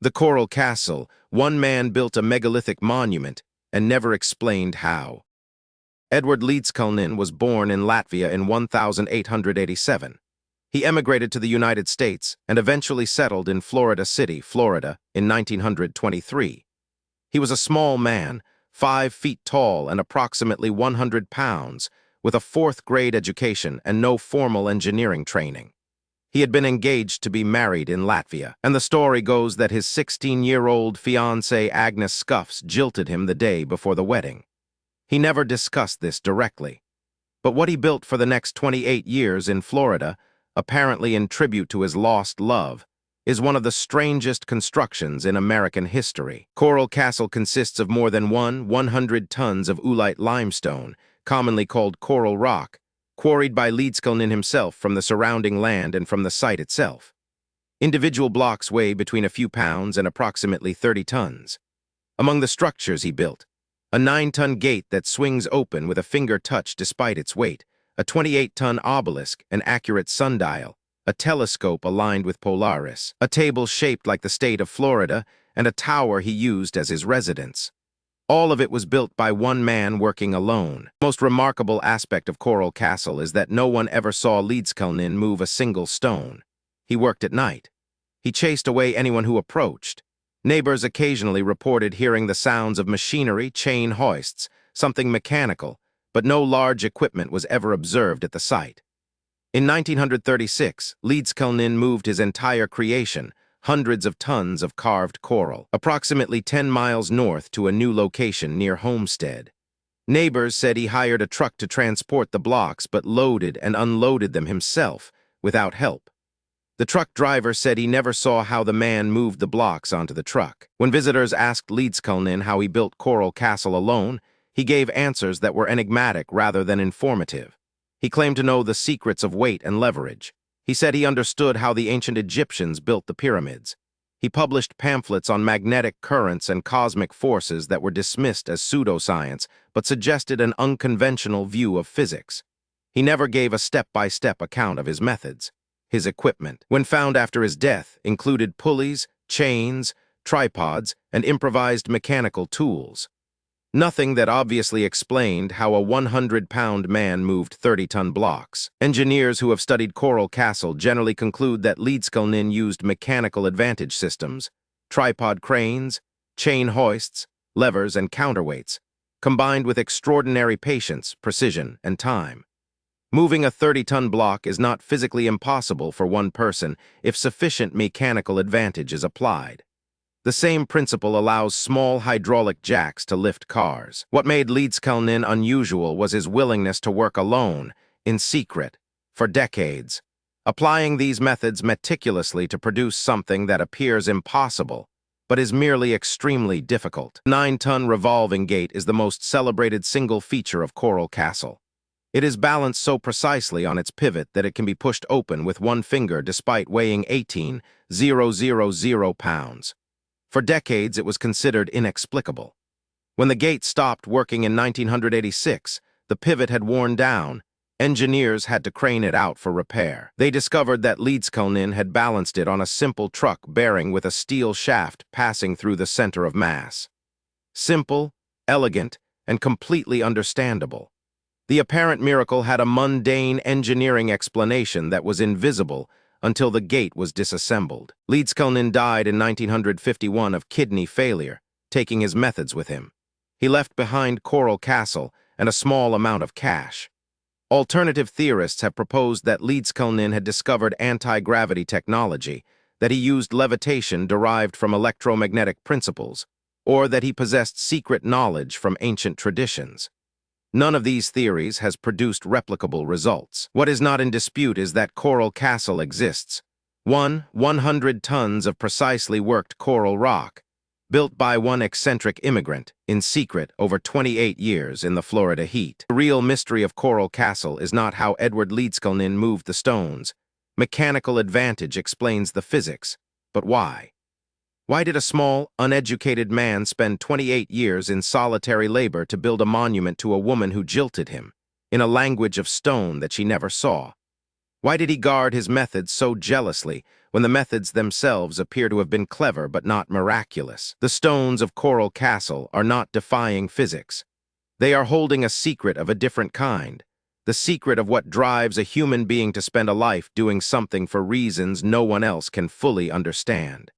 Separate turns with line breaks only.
The Coral Castle, one man built a megalithic monument and never explained how. Edward Leedskalnin was born in Latvia in 1887. He emigrated to the United States and eventually settled in Florida City, Florida, in 1923. He was a small man, 5 feet tall and approximately 100 pounds, with a 4th-grade education and no formal engineering training. He had been engaged to be married in Latvia, and the story goes that his 16-year-old fiancée Agnes Scuffs jilted him the day before the wedding. He never discussed this directly. But what he built for the next 28 years in Florida, apparently in tribute to his lost love, is one of the strangest constructions in American history. Coral Castle consists of more than 100 tons of oolite limestone, commonly called coral rock, quarried by Leedskalnin himself from the surrounding land and from the site itself. Individual blocks weigh between a few pounds and approximately 30 tons. Among the structures he built, a 9-ton gate that swings open with a finger touch despite its weight, a 28-ton obelisk, an accurate sundial, a telescope aligned with Polaris, a table shaped like the state of Florida, and a tower he used as his residence. All of it was built by one man working alone. The most remarkable aspect of Coral Castle is that no one ever saw Leedskalnin move a single stone. He worked at night. He chased away anyone who approached. Neighbors occasionally reported hearing the sounds of machinery, chain hoists, something mechanical, but no large equipment was ever observed at the site. In 1936, Leedskalnin moved his entire creation, hundreds of tons of carved coral, approximately 10 miles north to a new location near Homestead. Neighbors said he hired a truck to transport the blocks but loaded and unloaded them himself, without help. The truck driver said he never saw how the man moved the blocks onto the truck. When visitors asked Leedskalnin how he built Coral Castle alone, he gave answers that were enigmatic rather than informative. He claimed to know the secrets of weight and leverage. He said he understood how the ancient Egyptians built the pyramids. He published pamphlets on magnetic currents and cosmic forces that were dismissed as pseudoscience, but suggested an unconventional view of physics. He never gave a step-by-step account of his methods. His equipment, when found after his death, included pulleys, chains, tripods, and improvised mechanical tools. Nothing that obviously explained how a 100-pound man moved 30-ton blocks. Engineers who have studied Coral Castle generally conclude that Leedskalnin used mechanical advantage systems, tripod cranes, chain hoists, levers, and counterweights, combined with extraordinary patience, precision, and time. Moving a 30-ton block is not physically impossible for one person if sufficient mechanical advantage is applied. The same principle allows small hydraulic jacks to lift cars. What made Leedskalnin unusual was his willingness to work alone, in secret, for decades, applying these methods meticulously to produce something that appears impossible, but is merely extremely difficult. The 9-ton revolving gate is the most celebrated single feature of Coral Castle. It is balanced so precisely on its pivot that it can be pushed open with one finger despite weighing 18,000 pounds. For decades, it was considered inexplicable. When the gate stopped working in 1986, the pivot had worn down. Engineers had to crane it out for repair. They discovered that Leedskalnin had balanced it on a simple truck bearing with a steel shaft passing through the center of mass. Simple, elegant, and completely understandable. The apparent miracle had a mundane engineering explanation that was invisible until the gate was disassembled. Leedskalnin died in 1951 of kidney failure, taking his methods with him. He left behind Coral Castle and a small amount of cash. Alternative theorists have proposed that Leedskalnin had discovered anti-gravity technology, that he used levitation derived from electromagnetic principles, or that he possessed secret knowledge from ancient traditions. None of these theories has produced replicable results. What is not in dispute is that Coral Castle exists. 100 tons of precisely worked coral rock, built by one eccentric immigrant, in secret over 28 years in the Florida heat. The real mystery of Coral Castle is not how Edward Leedskalnin moved the stones. Mechanical advantage explains the physics, but why? Why did a small, uneducated man spend 28 years in solitary labor to build a monument to a woman who jilted him, in a language of stone that she never saw? Why did he guard his methods so jealously when the methods themselves appear to have been clever but not miraculous. The stones of Coral Castle are not defying physics. They are holding a secret of a different kind, the secret of what drives a human being to spend a life doing something for reasons no one else can fully understand.